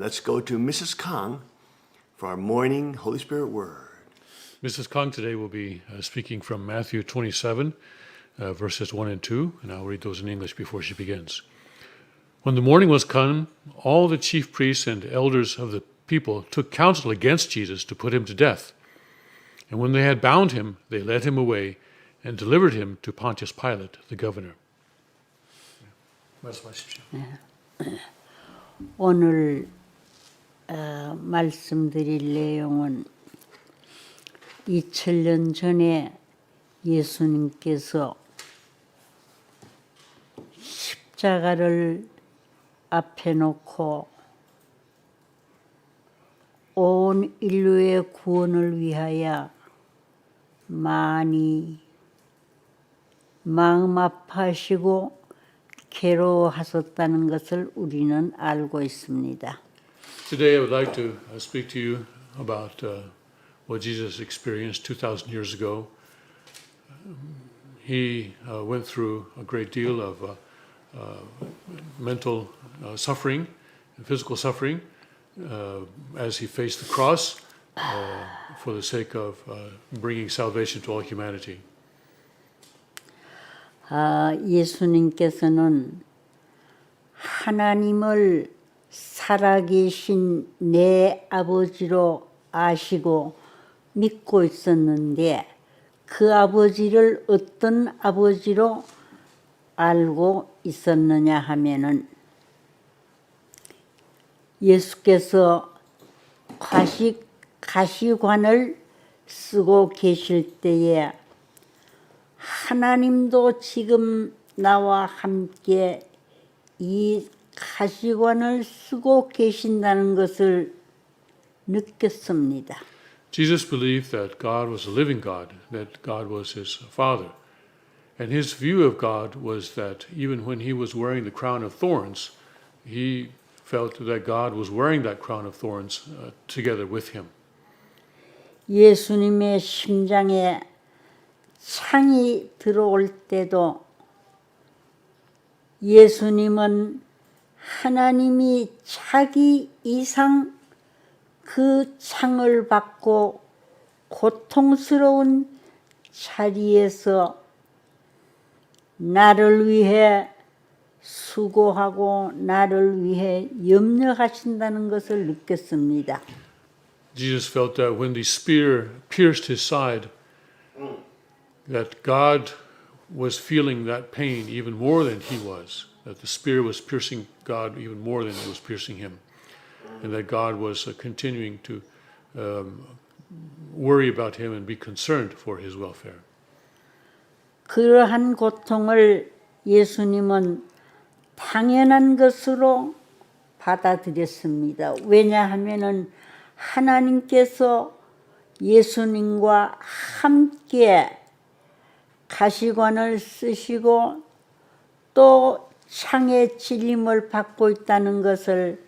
Let's go to Mrs. Kang for our morning Holy Spirit word. Mrs. Kong today will be speaking from Matthew 27, verses 1 and 2, and I'll read those in English before she begins. When the morning was come, all the chief priests and elders of the people took counsel against Jesus to put him to death. And when they had bound him, they led him away and delivered him to Pontius Pilate, the governor. 말씀하십시오. 오늘 말씀드릴 내용은 2000년 전에 예수님께서 십자가를 앞에 놓고 온 인류의 구원을 위하여 많이 마음 아파하시고 괴로워하셨다는 것을 우리는 알고 있습니다. Today I would like to speak to you about what Jesus experienced 2,000 years ago. He went through a great deal of mental suffering and physical suffering as he faced the cross for the sake of bringing salvation to all humanity. 예수님께서는 하나님을 살아계신 내 아버지로 아시고 믿고 있었는데 그 아버지를 어떤 아버지로 알고 있었느냐 하면은 예수께서 가시관을 쓰고 계실 때에 하나님도 지금 나와 함께 이 가시관을 쓰고 계신다는 것을 느꼈습니다. Jesus believed that God was a living God, that God was his Father. And his view of God was that even when he was wearing the crown of thorns, he felt that God was wearing that crown of thorns together with him. 예수님의 심장에 창이 들어올 때도 예수님은 하나님이 자기 이상 그 창을 받고 고통스러운 자리에서 나를 위해 수고하고 나를 위해 염려하신다는 것을 느꼈습니다. Jesus felt that when the spear pierced his side, that God was feeling that pain even more than he was, that the spear was piercing God even more than it was piercing him, and that God was continuing to worry about him and be concerned for his welfare. 그러한 고통을 예수님은 당연한 것으로 받아들였습니다. 왜냐하면은 하나님께서 예수님과 함께 가시관을 쓰시고 또 창의 찔림을 받고 있다는 것을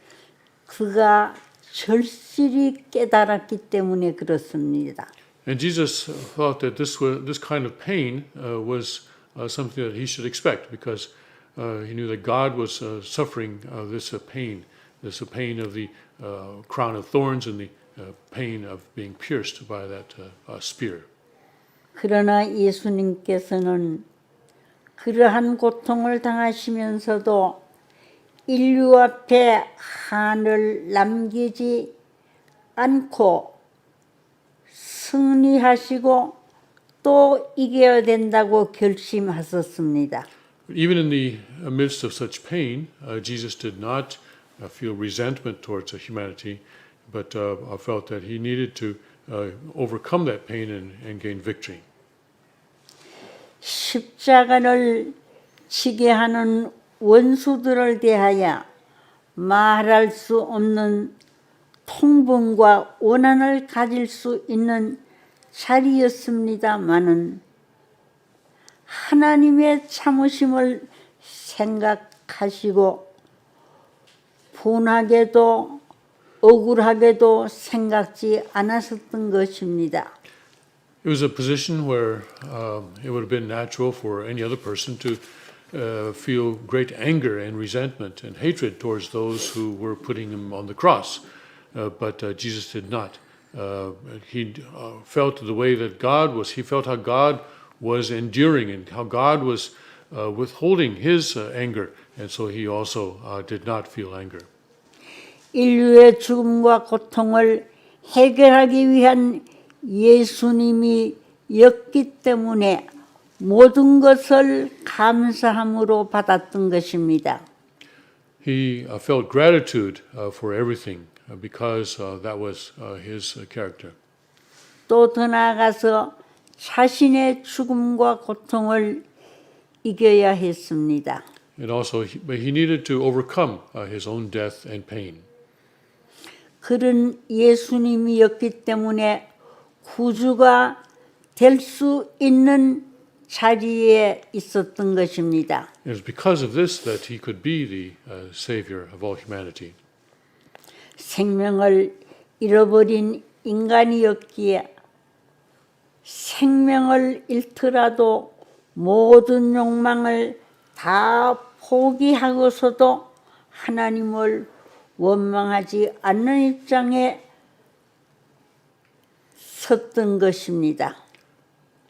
그가 절실히 깨달았기 때문에 그렇습니다. And Jesus thought that this kind of pain was something that he should expect because he knew that God was suffering this pain of the crown of thorns and the pain of being pierced by that spear. 그러나 예수님께서는 그러한 고통을 당하시면서도 인류 앞에 한을 남기지 않고 승리하시고 또 이겨야 된다고 결심하셨습니다. Even in the midst of such pain, Jesus did not feel resentment towards humanity, but felt that he needed to overcome that pain and gain victory. 십자가를 지게 하는 원수들을 대하여 말할 수 없는 통분과 원한을 가질 수 있는 자리였습니다마는 하나님의 참으심을 생각하시고 분하게도 억울하게도 생각지 않았었던 것입니다. It was a position where it would have been natural for any other person to feel great anger and resentment and hatred towards those who were putting him on the cross. But Jesus did not. He felt the way that God was, he felt how God was enduring and how God was withholding his anger. And so he also did not feel anger. 인류의 죽음과 고통을 해결하기 위한 예수님이 였기 때문에 모든 것을 감사함으로 받았던 것입니다. He felt gratitude for everything because that was his character. 또 더 나아가서 자신의 죽음과 고통을 이겨야 했습니다. And also, but he needed to overcome his own death and pain. 그런 예수님이었기 때문에 구주가 될 수 있는 자리에 있었던 것입니다. It was because of this that he could be the savior of all humanity. 생명을 잃어버린 인간이었기에 생명을 잃더라도 모든 욕망을 다 포기하고서도 하나님을 원망하지 않는 입장에 섰던 것입니다.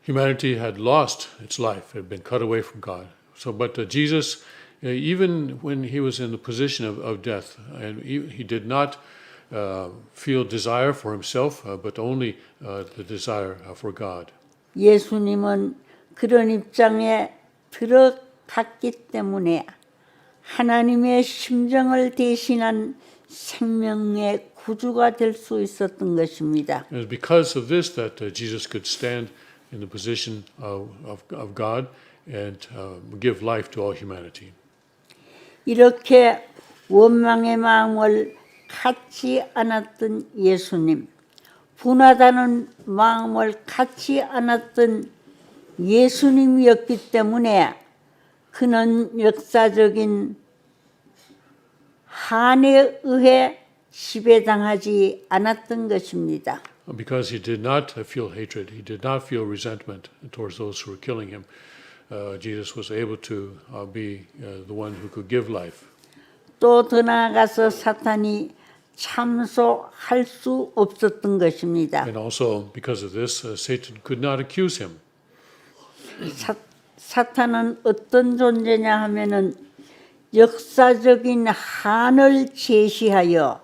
Humanity had lost its life, had been cut away from God. So, but Jesus, even when he was in the position of death, and he did not feel desire for himself, but only the desire for God. 예수님은 그런 입장에 들어갔기 때문에 하나님의 심정을 대신한 생명의 구주가 될 수 있었던 것입니다. It was because of this that Jesus could stand in the position of God and give life to all humanity. 이렇게 원망의 마음을 갖지 않았던 예수님, 분하다는 마음을 갖지 않았던 예수님이었기 때문에 그는 역사적인 한에 의해 지배당하지 않았던 것입니다. Because he did not feel hatred, he did not feel resentment towards those who were killing him, Jesus was able to be the one who could give life. 또 더 나아가서 사탄이 참소할 수 없었던 것입니다. And also, because of this, Satan could not accuse him. 사탄은 어떤 존재냐 하면은 역사적인 한을 제시하여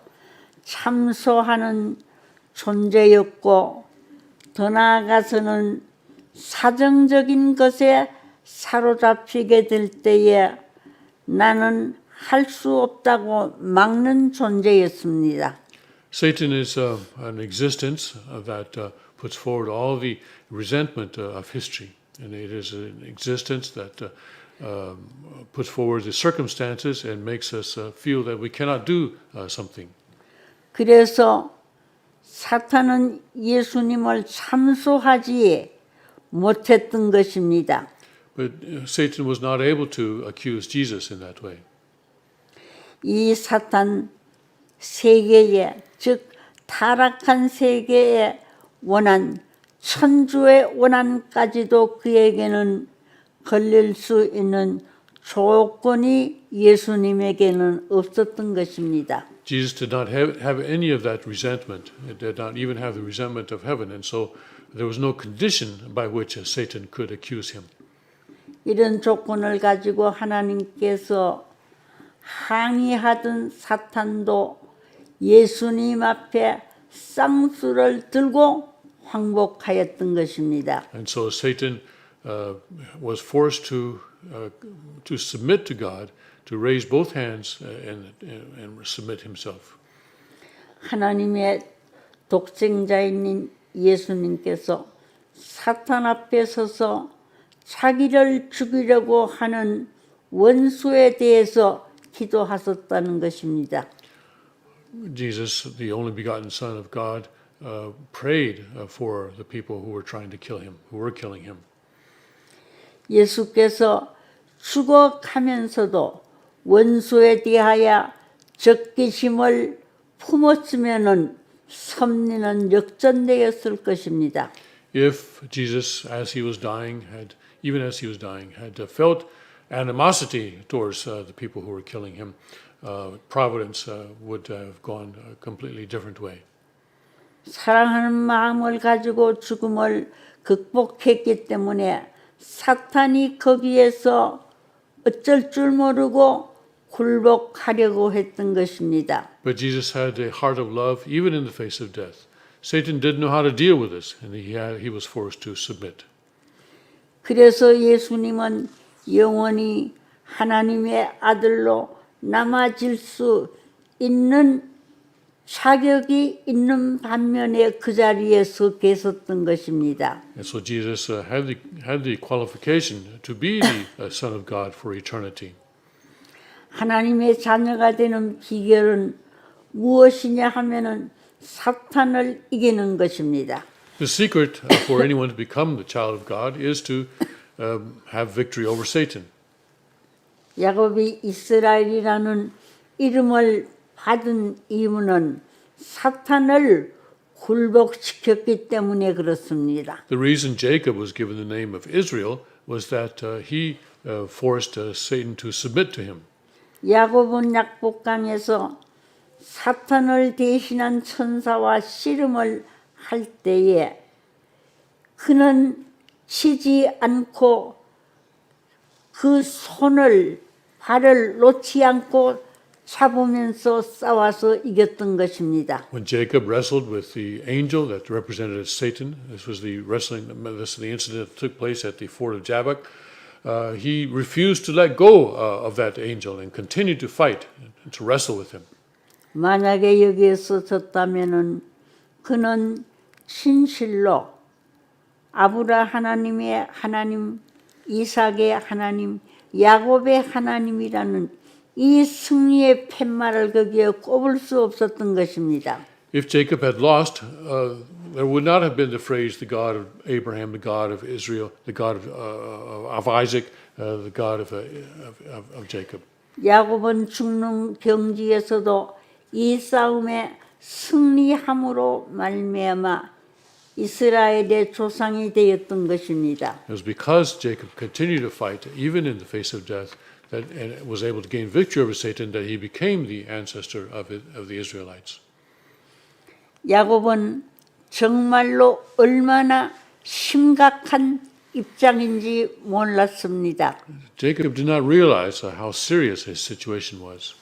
참소하는 존재였고 더 나아가서는 사정적인 것에 사로잡히게 될 때에 나는 할 수 없다고 막는 존재였습니다. Satan is an existence that puts forward all the resentment of history. And it is an existence that puts forward the circumstances and makes us feel that we cannot do something. 그래서 사탄은 예수님을 참소하지 못했던 것입니다. But Satan was not able to accuse Jesus in that way. 이 사탄 세계에, 즉 타락한 세계의 원한, 천주의 원한까지도 그에게는 걸릴 수 있는 조건이 예수님에게는 없었던 것입니다. Jesus did not have any of that resentment. It did not even have the resentment of heaven. And so there was no condition by which Satan could accuse him. 이런 조건을 가지고 하나님께서 항의하던 사탄도 예수님 앞에 쌍수를 들고 항복하였던 것입니다. And so Satan was forced to submit to God, to raise both hands and submit himself. 하나님의 독생자인 예수님께서 사탄 앞에 서서 자기를 죽이려고 하는 원수에 대해서 기도하셨다는 것입니다. Jesus, the only begotten Son of God, prayed for the people who were trying to kill him, who were killing him. 예수께서 죽어가면서도 원수에 대하여 적개심을 품었으면은 섭리는 역전되었을 것입니다. If Jesus, as he was dying, even as he was dying, had felt animosity towards the people who were killing him, providence would have gone a completely different way. 사랑하는 마음을 가지고 죽음을 극복했기 때문에 사탄이 거기에서 어쩔 줄 모르고 굴복하려고 했던 것입니다. But Jesus had a heart of love even in the face of death. Satan didn't know how to deal with this, and he was forced to submit. 그래서 예수님은 영원히 하나님의 아들로 남아질 수 있는 자격이 있는 반면에 그 자리에 서 계셨던 것입니다. And so Jesus had the qualification to be the Son of God for eternity. 하나님의 자녀가 되는 비결은 무엇이냐 하면은 사탄을 이기는 것입니다. The secret for anyone to become the child of God is to have victory over Satan. 야곱이 이스라엘이라는 이름을 받은 이유는 사탄을 굴복시켰기 때문에 그렇습니다. The reason Jacob was given the name of Israel was that he forced Satan to submit to him. 야곱은 약복강에서 사탄을 대신한 천사와 씨름을 할 때에 그는 치지 않고 그 손을 발을 놓지 않고 잡으면서 싸워서 이겼던 것입니다. When Jacob wrestled with the angel that represented Satan, this was the incident that took place at the ford of Jabbok. He refused to let go of that angel and continued to fight and to wrestle with him. 만약에 여기에서 졌다면은 그는 진실로 아브라 하나님의 하나님, 이삭의 하나님, 야곱의 하나님이라는 이 승리의 팻말을 거기에 꼽을 수 없었던 것입니다. If Jacob had lost, there would not have been the phrase, the God of Abraham, the God of Israel, the God of Isaac, the God of Jacob. 야곱은 죽는 경지에서도 이 싸움에 승리함으로 말미암아 이스라엘의 조상이 되었던 것입니다. It was because Jacob continued to fight, even in the face of death, and was able to gain victory over Satan, that he became the ancestor of the Israelites. 야곱은 정말로 얼마나 심각한 입장인지 몰랐습니다. Jacob did not realize how serious his situation was.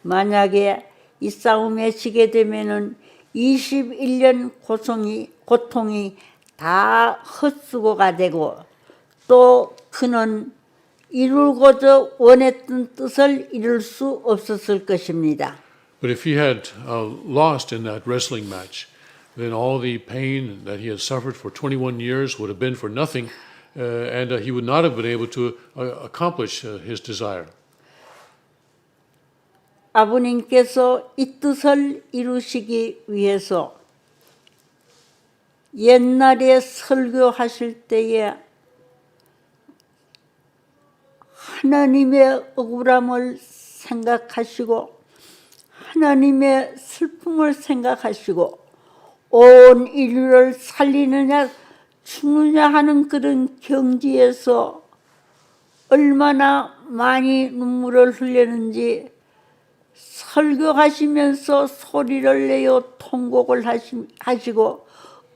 만약에 이 싸움에 지게 되면은 21년 고통이 다 헛수고가 되고 또 그는 이루고자 원했던 뜻을 이룰 수 없었을 것입니다. But if he had lost in that wrestling match, then all the pain that he had suffered for 21 years would have been for nothing, and he would not have been able to accomplish his desire. 아버님께서 이 뜻을 이루시기 위해서 옛날에 설교하실 때에 하나님의 억울함을 생각하시고 하나님의 슬픔을 생각하시고 온 인류를 살리느냐 죽느냐 하는 그런 경지에서 얼마나 많이 눈물을 흘렸는지 설교하시면서 소리를 내어 통곡을 하시고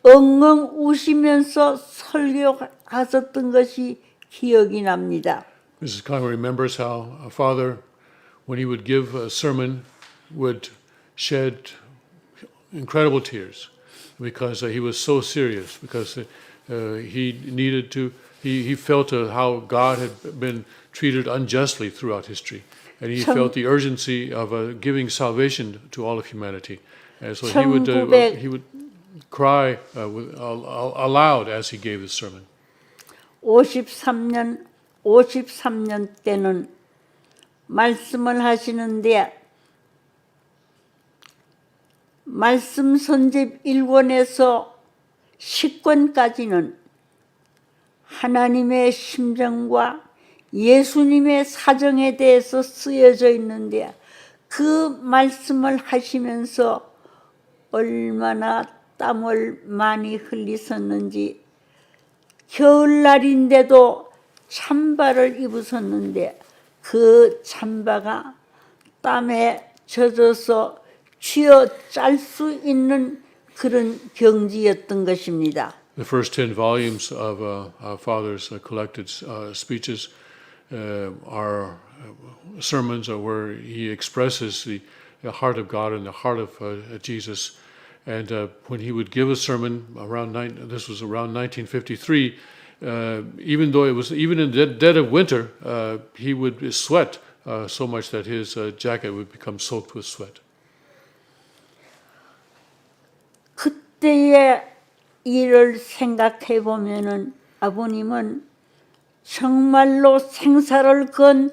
엉엉 우시면서 설교하셨던 것이 기억이 납니다. Mrs. Conway remembers how a father, when he would give a sermon, would shed incredible tears because he was so serious, because he needed to, he felt how God had been treated unjustly throughout history. And he felt the urgency of giving salvation to all of humanity. And so he would cry aloud as he gave this sermon. 53년 때는 말씀을 하시는데 말씀 선집 1권에서 10권까지는 하나님의 심정과 예수님의 사정에 대해서 쓰여져 있는데 그 말씀을 하시면서 얼마나 땀을 많이 흘리셨는지 겨울날인데도 잠바를 입으셨는데 그 잠바가 땀에 젖어서 쥐어 짤 수 있는 그런 경지였던 것입니다. The first 10 volumes of our Father's collected speeches are sermons where he expresses the heart of God and the heart of Jesus. And when he would give a sermon this was around 1953, even though it was even in the dead of winter, he would sweat so much that his jacket would become soaked with sweat. 그때의 일을 생각해 보면은 아버님은 정말로 생사를 건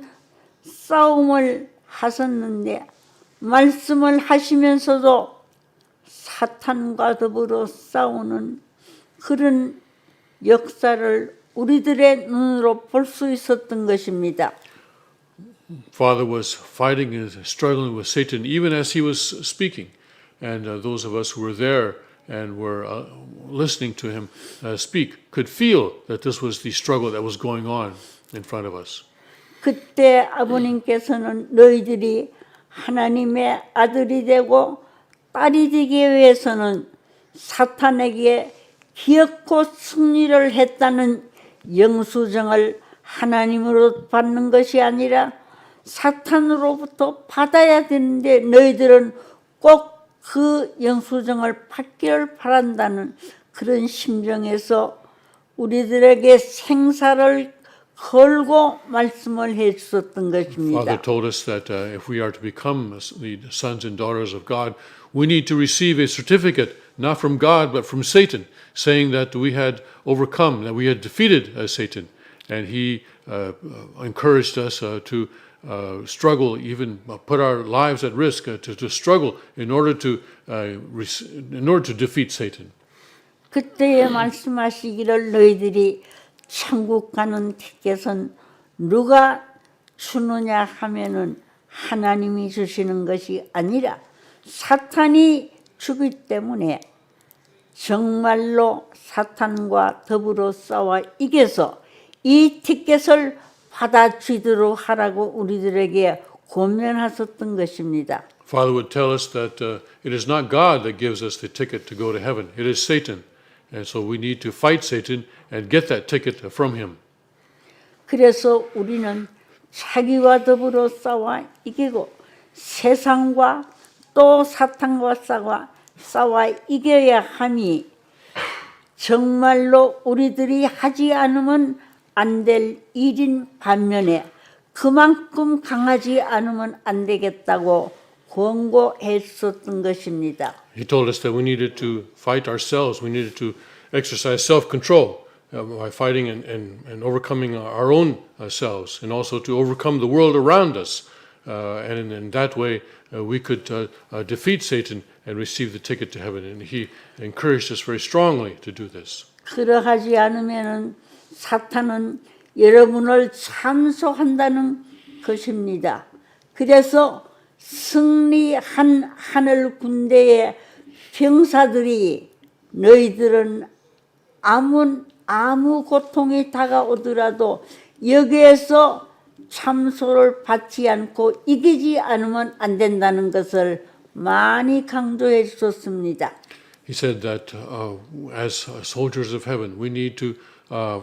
싸움을 하셨는데 말씀을 하시면서도 사탄과 더불어 싸우는 그런 역사를 우리들의 눈으로 볼 수 있었던 것입니다. Father was fighting and struggling with Satan even as he was speaking. And those of us who were there and were listening to him speak could feel that this was the struggle that was going on in front of us. 그때 아버님께서는 너희들이 하나님의 아들이 되고 딸이 되기 위해서는 사탄에게 기어코 승리를 했다는 영수증을 하나님으로 받는 것이 아니라 사탄으로부터 받아야 되는데 너희들은 꼭 그 영수증을 받기를 바란다는 그런 심정에서 우리들에게 생사를 걸고 말씀을 해 주셨던 것입니다. Father told us that if we are to become the sons and daughters of God, we need to receive a certificate, not from God, but from Satan, saying that we had overcome, that we had defeated Satan. And he encouraged us to struggle, even put our lives at risk to struggle in order to defeat Satan. 그때에 말씀하시기를 너희들이 천국 가는 티켓은 누가 주느냐 하면은 하나님이 주시는 것이 아니라 사탄이 주기 때문에 정말로 사탄과 더불어 싸워 이겨서 이 티켓을 받아주도록 하라고 우리들에게 권면하셨던 것입니다. Father would tell us that it is not God that gives us the ticket to go to heaven. It is Satan. And so we need to fight Satan and get that ticket from him. 그래서 우리는 자기와 더불어 싸워 이기고 세상과 또 사탄과 싸워 이겨야 함이 정말로 우리들이 하지 않으면 안 될 일인 반면에 그만큼 강하지 않으면 안 되겠다고 권고해 주셨던 것입니다. He told us that we needed to fight ourselves. We needed to exercise self-control by fighting and overcoming our own selves, and also to overcome the world around us. And in that way, we could defeat Satan and receive the ticket to heaven. And he encouraged us very strongly to do this. 그러하지 않으면은 사탄은 여러분을 참소한다는 것입니다. 그래서 승리한 하늘 군대의 병사들이 너희들은 아무 고통이 다가오더라도 여기에서 참소를 받지 않고 이기지 않으면 안 된다는 것을 많이 강조해 주셨습니다. He said that as soldiers of heaven, we need to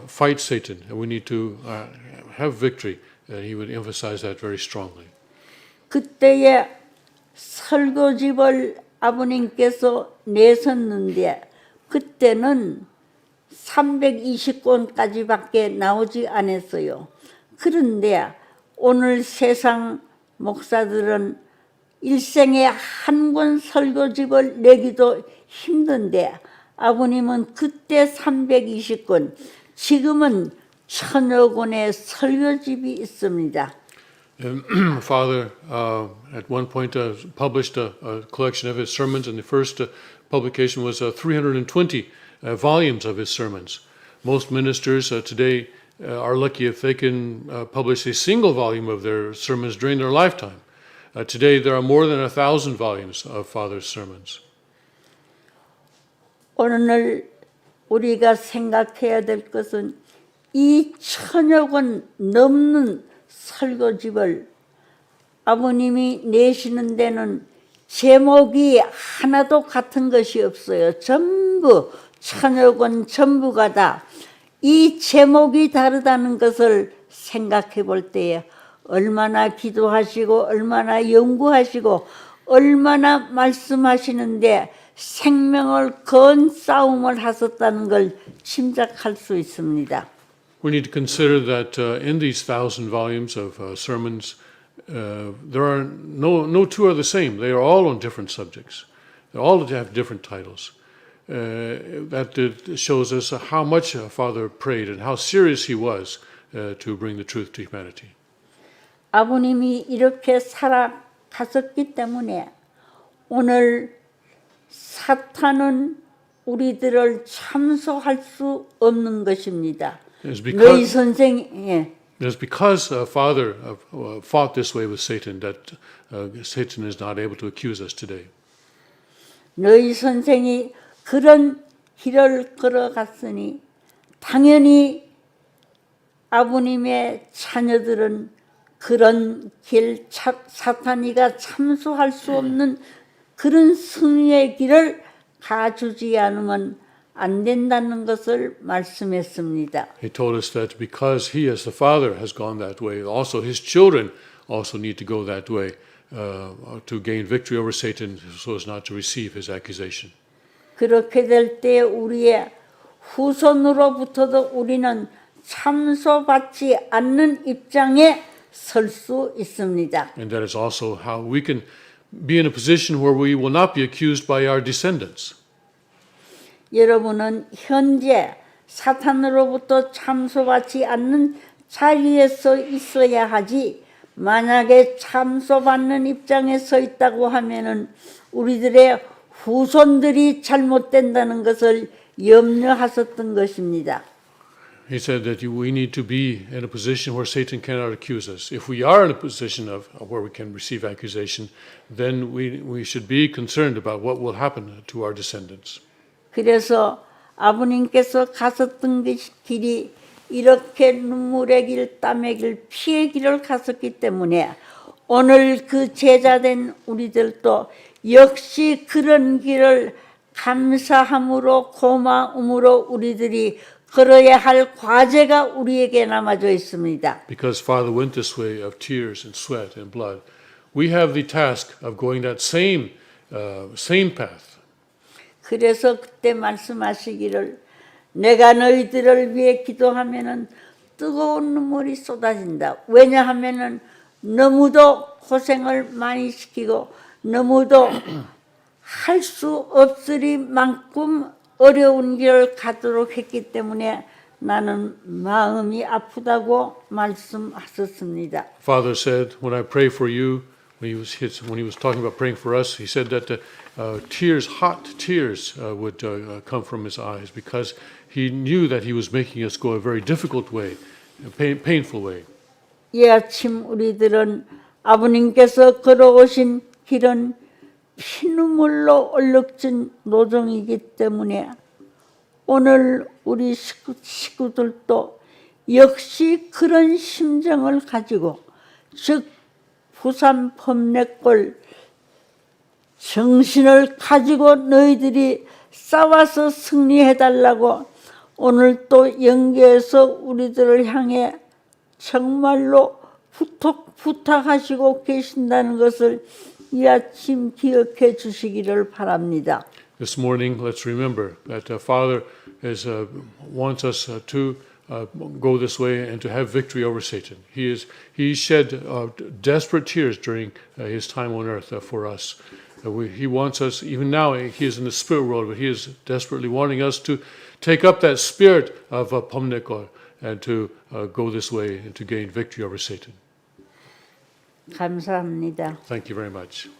fight Satan and we need to have victory. And he would emphasize that very strongly. 그때의 설교집을 아버님께서 내셨는데 그때는 320권까지밖에 나오지 않았어요. 그런데 오늘 세상 목사들은 일생에 한 권 설교집을 내기도 힘든데 아버님은 그때 320권, 지금은 1000여 권의 설교집이 있습니다. Father, at one point, published a collection of his sermons, and the first publication was 320 volumes of his sermons. Most ministers today are lucky if they can publish a single volume of their sermons during their lifetime. Today, there are more than 1,000 volumes of Father's sermons. 오늘 우리가 생각해야 될 것은 이 1000여 권 넘는 설교집을 아버님이 내시는 데는 제목이 하나도 같은 것이 없어요. 전부 1000여 권 전부가 다 이 제목이 다르다는 것을 생각해 볼 때에 얼마나 기도하시고 얼마나 연구하시고 얼마나 말씀하시는데 생명을 건 싸움을 하셨다는 걸 짐작할 수 있습니다. We need to consider that in these 1,000 volumes of sermons, there are no two are the same. They are all on different subjects. They all have different titles. That shows us how much Father prayed and how serious he was to bring the truth to humanity. 아버님이 이렇게 살아가셨기 때문에 오늘 사탄은 우리들을 참소할 수 없는 것입니다. 너희 선생, 예. It's because Father fought this way with Satan that Satan is not able to accuse us today. 너희 선생이 그런 길을 걸어갔으니 당연히 아버님의 자녀들은 그런 길 사탄이가 참소할 수 없는 그런 승리의 길을 가주지 않으면 안 된다는 것을 말씀했습니다. He told us that because he as the Father has gone that way, also his children also need to go that way to gain victory over Satan so as not to receive his accusation. 그렇게 될 때 우리의 후손으로부터도 우리는 참소받지 않는 입장에 설 수 있습니다. And that is also how we can be in a position where we will not be accused by our descendants. 여러분은 현재 사탄으로부터 참소받지 않는 자리에서 있어야 하지 만약에 참소받는 입장에 서 있다고 하면은 우리들의 후손들이 잘못된다는 것을 염려하셨던 것입니다. He said that we need to be in a position where Satan cannot accuse us. If we are in a position of where we can receive accusation, then we should be concerned about what will happen to our descendants. 그래서 아버님께서 가셨던 길이 이렇게 눈물의 길, 땀의 길, 피의 길을 갔었기 때문에 오늘 그 제자된 우리들도 역시 그런 길을 감사함으로 고마움으로 우리들이 걸어야 할 과제가 우리에게 남아져 있습니다. Because Father went this way of tears and sweat and blood, we have the task of going that same path. 그래서 그때 말씀하시기를 내가 너희들을 위해 기도하면은 뜨거운 눈물이 쏟아진다. 왜냐하면은 너무도 고생을 많이 시키고 너무도 할 수 없으리 만큼 어려운 길을 가도록 했기 때문에 나는 마음이 아프다고 말씀하셨습니다. Father said, when I pray for you, when he was talking about praying for us, he said that tears, hot tears would come from his eyes because he knew that he was making us go a very difficult way, a painful way. 이 아침 우리들은 아버님께서 걸어오신 길은 피눈물로 얼룩진 노정이기 때문에 오늘 우리 식구들도 역시 그런 심정을 가지고 즉 부산 범례골 정신을 가지고 너희들이 싸워서 승리해달라고 오늘 또 연계해서 우리들을 향해 정말로 부탁하시고 계신다는 것을 이 아침 기억해 주시기를 바랍니다. This morning, let's remember that Father wants us to go this way and to have victory over Satan. He shed desperate tears during his time on earth for us. He wants us, even now, he is in the spirit world, but he is desperately wanting us to take up that spirit of Pomnekor and to go this way and to gain victory over Satan. 감사합니다. Thank you very much.